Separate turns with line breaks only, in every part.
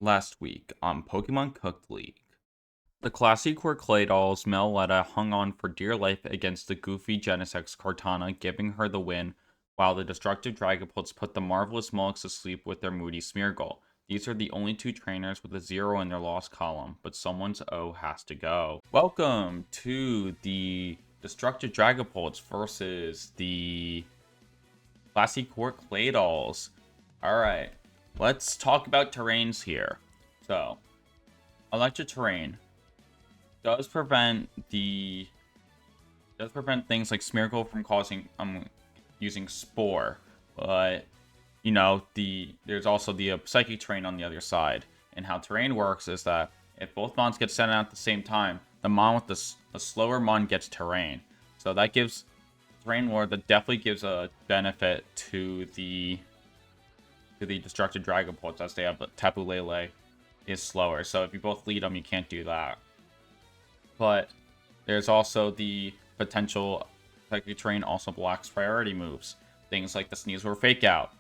Last week on Pokemon Cooked League, the Classy Core Claydols Meletta hung on for dear life against the goofy Genesect Cortana, giving her the win, while the destructive Dragapults put the marvelous Mullets to sleep with their moody Smeargle. These are the only two trainers with a 0 in their loss column, but someone's O has to go. Welcome to the destructive Dragapults versus the Classy Core Claydols. Alright, let's talk about terrains here. So, electric terrain does prevent things like Smeargle from causing using Spore, but you know there's also the Psychic terrain on the other side. And how terrain works is that if both mons get sent out at the same time, the mon with the slower mon gets terrain. So that gives terrain lore, that definitely gives a benefit to the destructive Dragapults, as they have Tapu Lele is slower. So if you both lead them, you can't do that. But there's also the potential Psychic terrain also blocks priority moves. Things like the Sneasel Fake Out.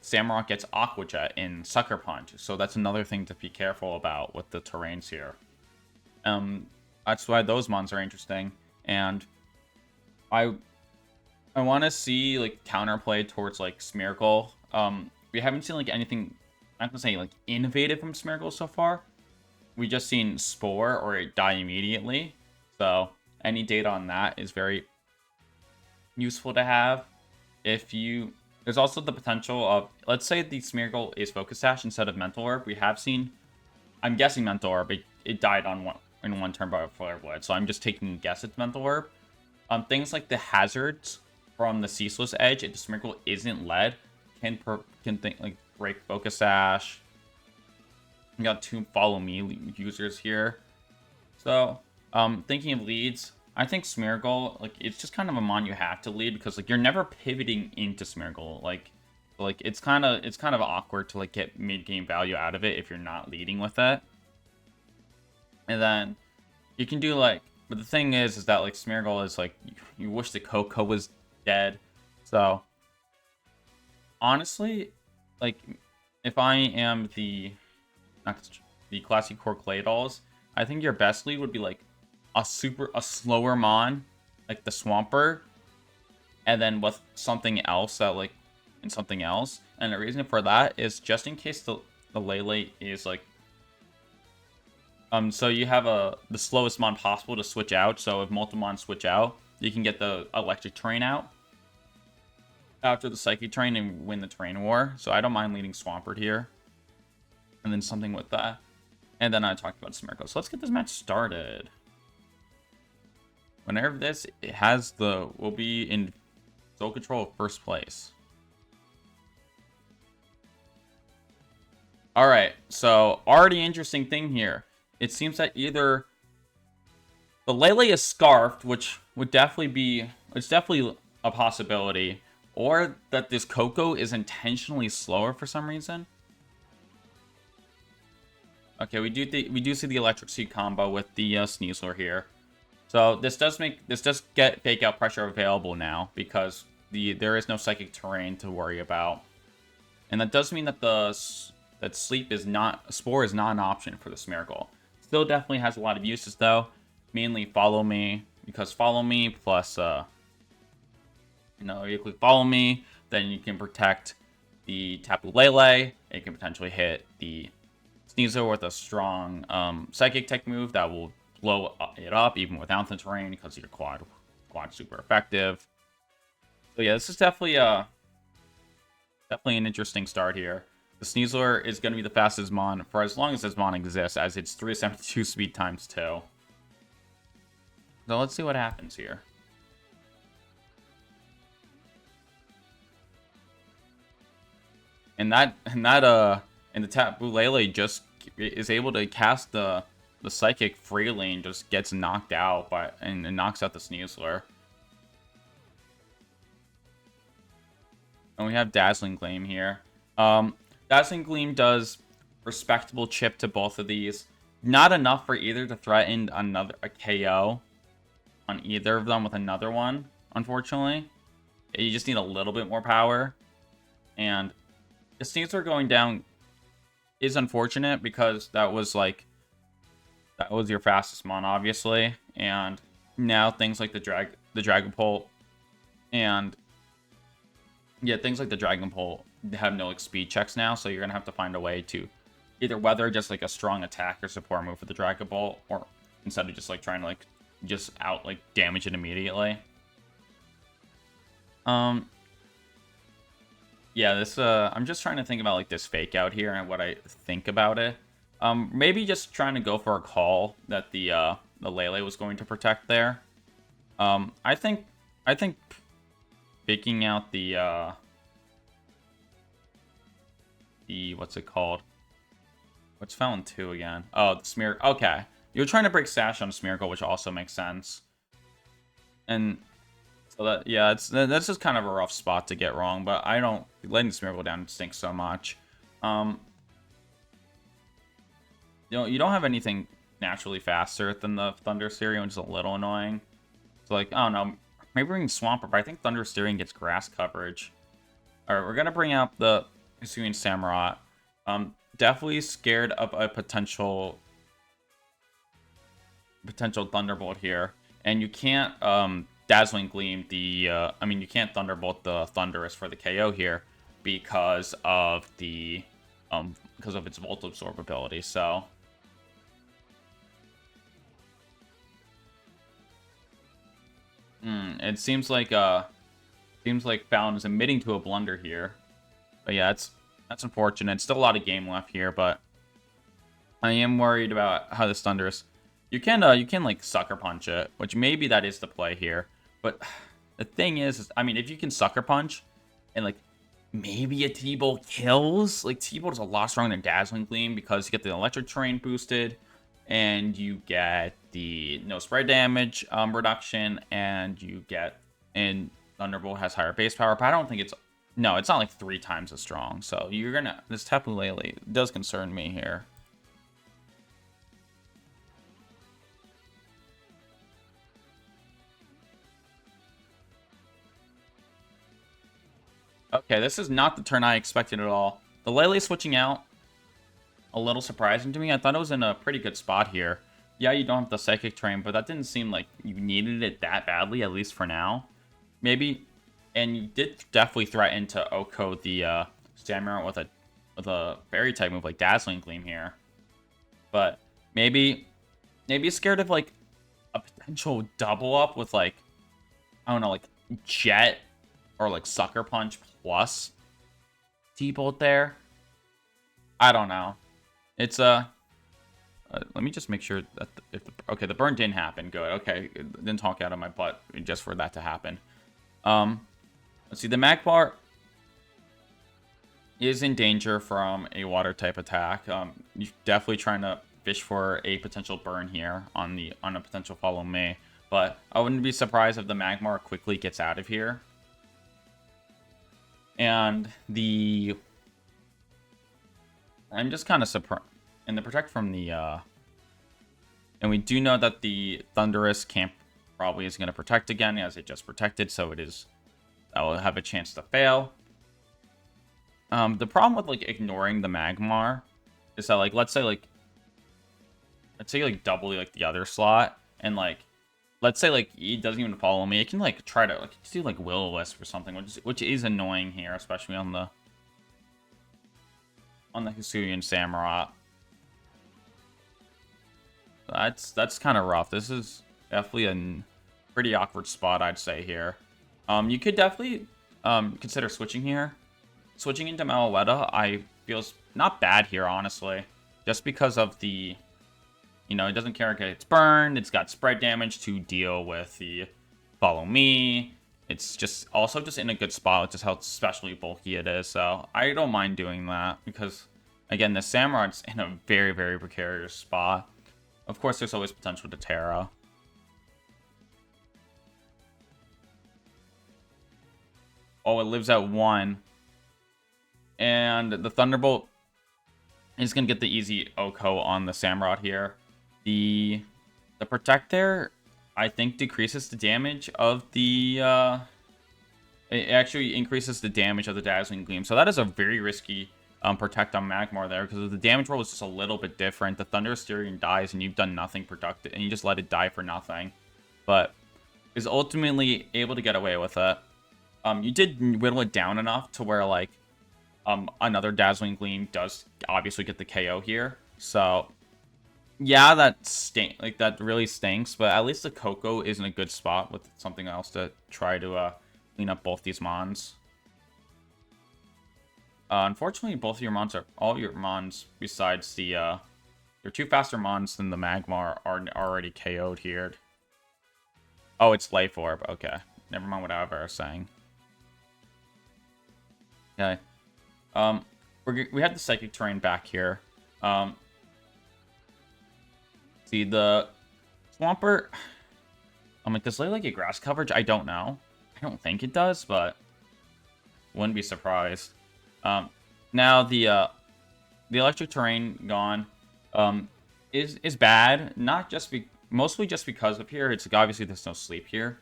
Samrock gets Aqua Jet in Sucker Punch, so that's another thing to be careful about with the terrains here. That's why those mons are interesting, and I want to see like counterplay towards like Smeargle. We haven't seen like anything, I'm not gonna say like innovative from Smeargle so far. We just seen Spore or it die immediately. So any data on that is very useful to have. There's also the potential of, let's say the Smeargle is Focus Sash instead of Mental Orb. We have seen, I'm guessing Mental Orb, it died in one turn by Flare Blade. So I'm just taking a guess at Mental Orb. Things like the hazards from the Ceaseless Edge, if the Smeargle isn't led, can think like break Focus Sash. We got two Follow Me users here. So, thinking of leads, I think Smeargle, like, it's just kind of a mon you have to lead because like you're never pivoting into Smeargle. Like it's kind of awkward to like get mid game value out of it if you're not leading with it. And then you can do like, but the thing is that like Smeargle is like you wish the Coco was dead. So honestly, like if I am the Classic Core Claydols, I think your best lead would be like a slower mon, like the Swampert, and then with something else that like and something else. And the reason for that is just in case the Lele is like so you have the slowest mon possible to switch out. So if multiple mons switch out, you can get the electric terrain out after the Psychic terrain and win the terrain war. So I don't mind leading Swampert here. And then something with that. And then I talked about Smeargle. So let's get this match started. Whenever this will be in sole control of first place. Alright, so already interesting thing here. It seems that either the Lele is scarfed, which would definitely be, it's definitely a possibility, or that this Coco is intentionally slower for some reason. Okay, we do see the Electric Seed combo with the Sneasler here. So this does get Fake Out pressure available now because there is no Psychic terrain to worry about, and that does mean that Spore is not an option for the Smeargle. Still definitely has a lot of uses though, mainly Follow Me, because Follow Me plus you click Follow Me, then you can protect the Tapu Lele. It can potentially hit the Sneasel with a strong Psychic Tech move that will blow it up even without the terrain because your quad super effective. So yeah, this is definitely an interesting start here. The Sneasler is going to be the fastest mon for as long as this mon exists, as it's 372 speed times 2. So let's see what happens here. And the Tapu Lele just is able to cast the Psychic freely and just gets knocked out and knocks out the Sneasler. And we have Dazzling Gleam here. Dazzling Gleam does respectable chip to both of these. Not enough for either to threaten a KO on either of them with another one, unfortunately. You just need a little bit more power. And the Sneasler going down, is unfortunate because that was like that was your fastest mon, obviously, and now things like the Dragapult and yeah, things like the Dragapult have no like speed checks now, so you're gonna have to find a way to either weather just like a strong attack or support move for the Dragapult, or instead of just like trying to like just out like damage it immediately. Yeah, this I'm just trying to think about like this fake out here and what I think about it. Maybe just trying to go for a call that the Lele was going to protect there. I think faking out the what's it called? What's Fountain 2 again? Oh, the Smear. Okay. You're trying to break Sash on Smeargle, which also makes sense. And so that, yeah, that's just kind of a rough spot to get wrong, but I don't, letting Smeargle down stinks so much. You don't have anything naturally faster than the Thunder Styrian, which is a little annoying. So like, I don't know, maybe bring Swampert, but I think Thunder Styrian gets grass coverage. Alright, we're gonna bring out the Hisuian Samurott. Definitely scared of a potential Thunderbolt here. And you can't Dazzling Gleam the I mean you can't Thunderbolt the Thundurus for the KO here because of its Volt Absorb ability. So it seems like Fountain is admitting to a blunder here. But yeah, that's unfortunate. Still a lot of game left here, but I am worried about how this Thundurus. You can like Sucker Punch it, which maybe that is the play here. But the thing is, I mean, if you can Sucker Punch and like maybe a T-Bolt kills, like T-Bolt is a lot stronger than Dazzling Gleam because you get the Electric Terrain boosted and you get the no spread damage reduction and Thunderbolt has higher base power, but I don't think it's not like 3 times as strong. So this Tapu Lele does concern me here. Okay, this is not the turn I expected at all. The Lele switching out, a little surprising to me. I thought it was in a pretty good spot here. Yeah, you don't have the Psychic Terrain, but that didn't seem like you needed it that badly, at least for now. Maybe, and you did definitely threaten to Oko the Samurott with a Fairy type move like Dazzling Gleam here. But maybe scared of like a potential double up with like, I don't know, like Jet or like Sucker Punch plus T-Bolt there. I don't know. It's let me just make sure that okay, the burn didn't happen. Good. Okay, it didn't talk out of my butt just for that to happen. Let's see. The Magmar is in danger from a water type attack. You're definitely trying to fish for a potential burn here on a potential Follow Me. But I wouldn't be surprised if the Magmar quickly gets out of here. And I'm just kind of surprised. And the protect from the and we do know that the Thundurus camp probably is going to protect again, as it just protected, so that will have a chance to fail. The problem with like ignoring the Magmar is that like let's say double like the other slot, and like let's say like he doesn't even follow me, it can like try to like do like Will-O-Wisp or something, which is annoying here, especially on the Hisuian Samurott. That's kind of rough. This is definitely a pretty awkward spot, I'd say here. You could definitely consider switching here. Switching into Meloetta, I feels not bad here, honestly, just because of the, it doesn't care if it's burned. It's got spread damage to deal with the Follow Me. It's just also just in a good spot with just how especially bulky it is. So I don't mind doing that because, again, the Samurott's in a very, very precarious spot. Of course, there's always potential to Terra. Oh, it lives at 1. And the Thunderbolt is going to get the easy Oko on the Samurott here. The Protect there, I think, decreases the damage of the... it actually increases the damage of the Dazzling Gleam. So that is a very risky protect on Magmar there, because the damage roll is just a little bit different. The Thunder Styrian dies and you've done nothing productive, and you just let it die for nothing. But is ultimately able to get away with it. You did whittle it down enough to where, like, another Dazzling Gleam does obviously get the KO here. So, yeah, that really stinks, but at least the Coco is in a good spot with something else to try to clean up both these mons. Unfortunately, both of your mons all your mons besides the your 2 faster mons than the Magmar are already KO'd here. Oh, it's Life Orb. Okay, never mind what I was saying. Okay. We have the Psychic Terrain back here. See, the Swampert... I'm like, does Lele get grass coverage? I don't know. I don't think it does, but wouldn't be surprised. Now, the Electric Terrain gone is bad. Not just mostly just because of here. It's like, obviously there's no sleep here.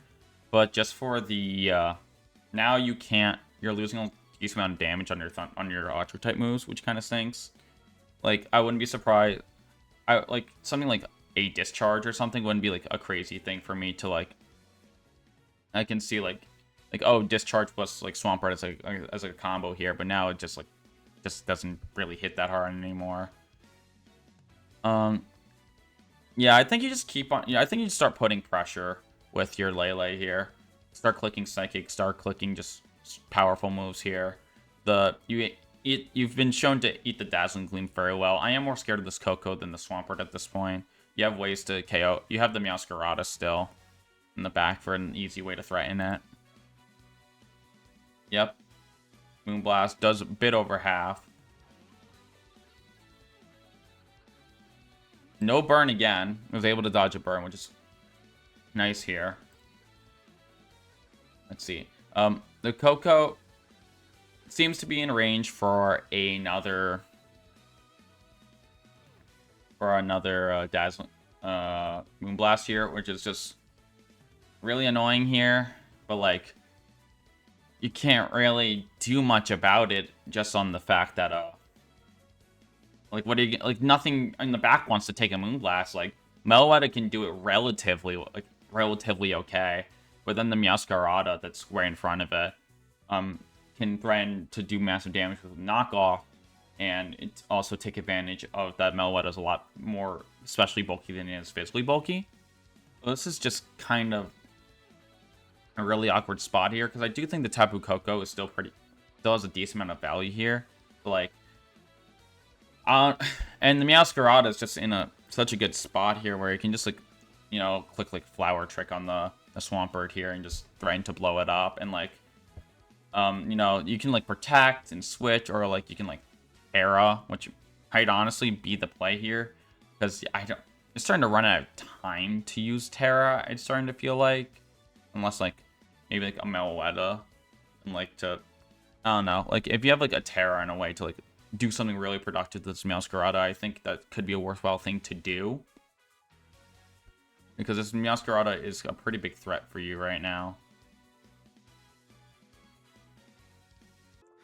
But just for the... now you can't... You're losing a decent amount of damage on your Electric type moves, which kind of stinks. Like, I wouldn't be surprised. Like, something like a Discharge or something wouldn't be, like, a crazy thing for me to, like... I can see, like oh, Discharge plus, like, Swampert as a combo here, but now it just, like, just doesn't really hit that hard anymore. Yeah, I think you just keep on... Yeah, I think you just start putting pressure with your Lele here. Start clicking Psychic, start clicking just powerful moves here. You've been shown to eat the Dazzling Gleam very well. I am more scared of this Coco than the Swampert at this point. You have ways to KO. You have the Meowscarada still in the back for an easy way to threaten it. Yep. Moonblast does a bit over half. No burn again. Was able to dodge a burn, which is nice here. Let's see. The Coco seems to be in range for another Dazzling Moonblast here, which is just really annoying here. But like, you can't really do much about it just on the fact that like, what do you like? Nothing in the back wants to take a Moonblast. Like, Meloetta can do it relatively okay, but then the Meowscarada that's right in front of it can threaten to do massive damage with knockoff, and it also take advantage of that Meloetta is a lot more especially bulky than it is physically bulky. So this is just kind of a really awkward spot here, because I do think the Tapu Koko is still has a decent amount of value here. But like, and the Meowscarada is just in such a good spot here where you can just, like, you know, click like Flower Trick on the Swampert here and just threaten to blow it up, and like, you know, you can like protect and switch, or like you can like Terra, which might honestly be the play here, because it's starting to run out of time to use Terra. It's starting to feel like, unless like maybe like a Meloetta, and like I don't know, like if you have like a Terra in a way to like do something really productive with this Meowscarada, I think that could be a worthwhile thing to do, because this Meowscarada is a pretty big threat for you right now.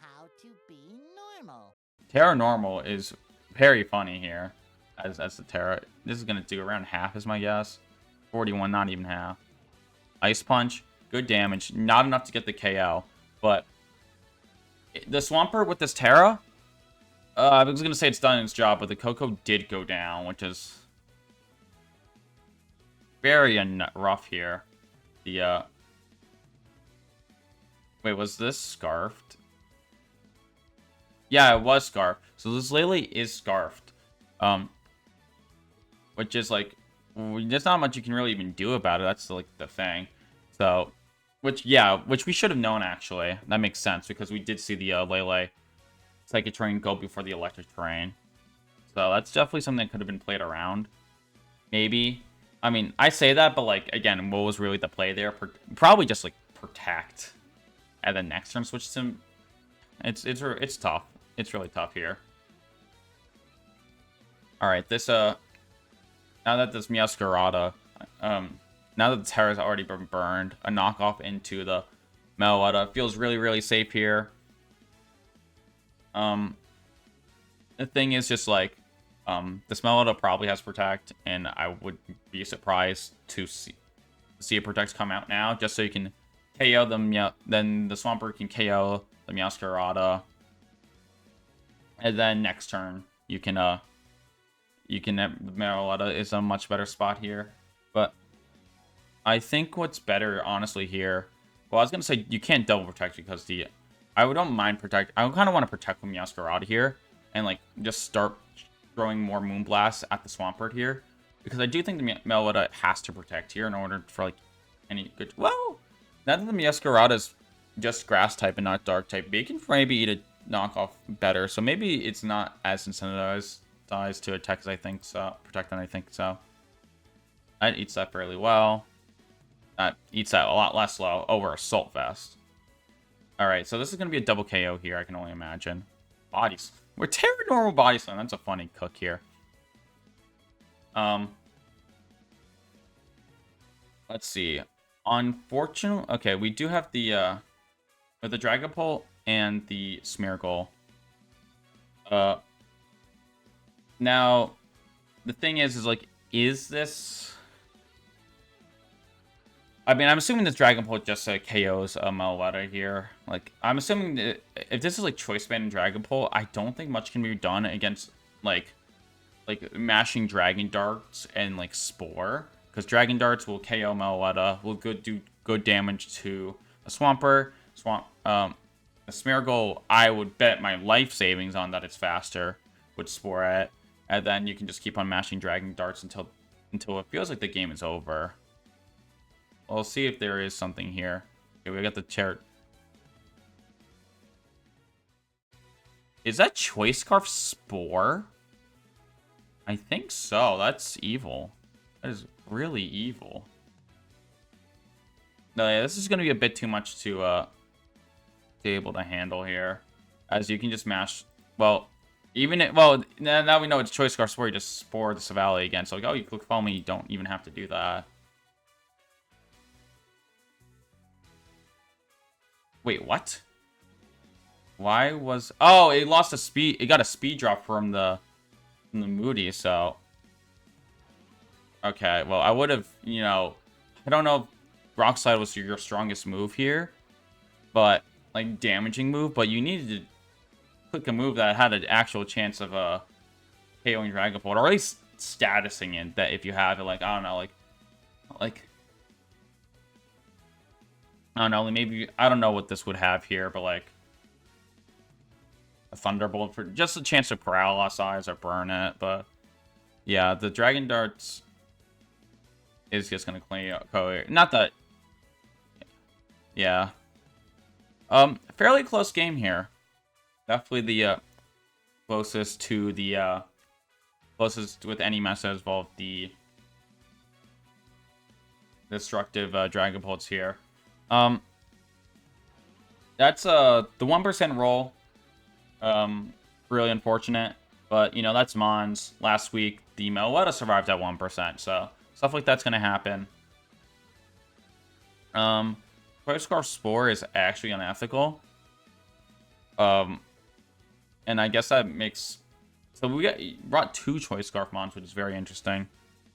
How to be normal.
Terra normal is very funny here as the Terra. This is going to do around half is my guess. 41, not even half. Ice Punch, good damage. Not enough to get the KO, but the Swampert with this Terra, I was going to say it's done its job, but the Coco did go down, which is very rough here. The, wait, was this Scarfed? Yeah, it was Scarfed. So this Lele is Scarfed. Which is like, there's not much you can really even do about it. That's like the thing. So, which we should have known actually. That makes sense, because we did see the Lele Psychic Terrain go before the Electric Terrain. So that's definitely something that could have been played around. Maybe. I mean, I say that, but like, again, what was really the play there? Probably just like protect, and then next turn switch to. It's tough. It's really tough here. All right, this now that this Meowscarada, now that the Terra's already been burned, a knockoff into the Meloetta feels really, really safe here. the thing is just like, this Melota probably has Protect, and I would be surprised to see a Protect come out now, just so you can KO them. Yeah, then the Swampert can KO the Meowscarada, and then next turn you can the Melota is a much better spot here. But I think what's better, honestly, here. Well, I was gonna say you can't double protect because I don't mind protect. I kind of want to protect the Meowscarada here and like just start throwing more Moonblasts at the Swampert here, because I do think the Melota has to protect here in order for like any good. Well, now that the Meowscarada is just Grass type and not Dark type, they can maybe eat a knockoff better. So maybe it's not as incentivized to attack as I think so. Protect than I think so. That eats that fairly well. That eats that a lot less slow over Assault Vest. Alright, so this is going to be a double KO here, I can only imagine. Bodies. We're Terra normal Body Slam. That's a funny cook here. Let's see. Unfortunately, okay, we do have the with the Dragapult and the Smeargle. Now, the thing is like, is this... I mean, I'm assuming this Dragapult just KOs a Melota here. Like, I'm assuming that if this is like Choice Band and Dragapult, I don't think much can be done against like mashing Dragon Darts and like Spore, because Dragon Darts will KO Melota, will do good damage to a Swampert. A Smeargle, I would bet my life savings on that it's faster with Spore at, and then you can just keep on mashing Dragon Darts until it feels like the game is over. We'll see if there is something here. Okay, we got the chair. Is that Choice Scarf Spore? I think so. That's evil. That is really evil. No, yeah, this is going to be a bit too much to be able to handle here. As you can just mash... Well, now we know it's Choice Scarf Spore. You just Spore the Savali again. So, like, oh, you click follow me. You don't even have to do that. Wait, what? Why was... Oh, it lost a speed... It got a speed drop from the Moody, so... Okay, well, I would have, you know... I don't know if Rock Slide was your strongest move here, but, like, damaging move, but you needed to click a move that had an actual chance of KOing Dragapult, or at least statusing it, that if you have it, like, I don't know, like... I don't know, maybe... I don't know what this would have here, but, like... A Thunderbolt for just a chance to Paralyze Eyes or burn it, but... Yeah, the Dragon Darts is just gonna clean up. Not that... Yeah. Fairly close game here. Definitely the closest to the... closest with any meta as well, the... destructive Dragapults here. That's the 1% roll. Really unfortunate, but you know, that's Mons. Last week the Melota survived at 1%, so stuff like that's gonna happen. Choice Scarf Spore is actually unethical. And I guess that makes... So we brought 2 Choice Scarf Mons, which is very interesting.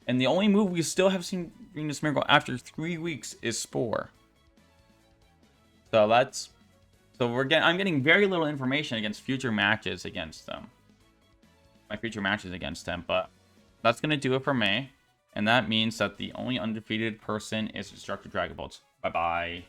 And the only move we still have seen Venus Miracle after 3 weeks is Spore. So that's... So I'm getting very little information against future matches against them. My future matches against them, but that's going to do it for me. And that means that the only undefeated person is Destructive Dragapults. Bye-bye.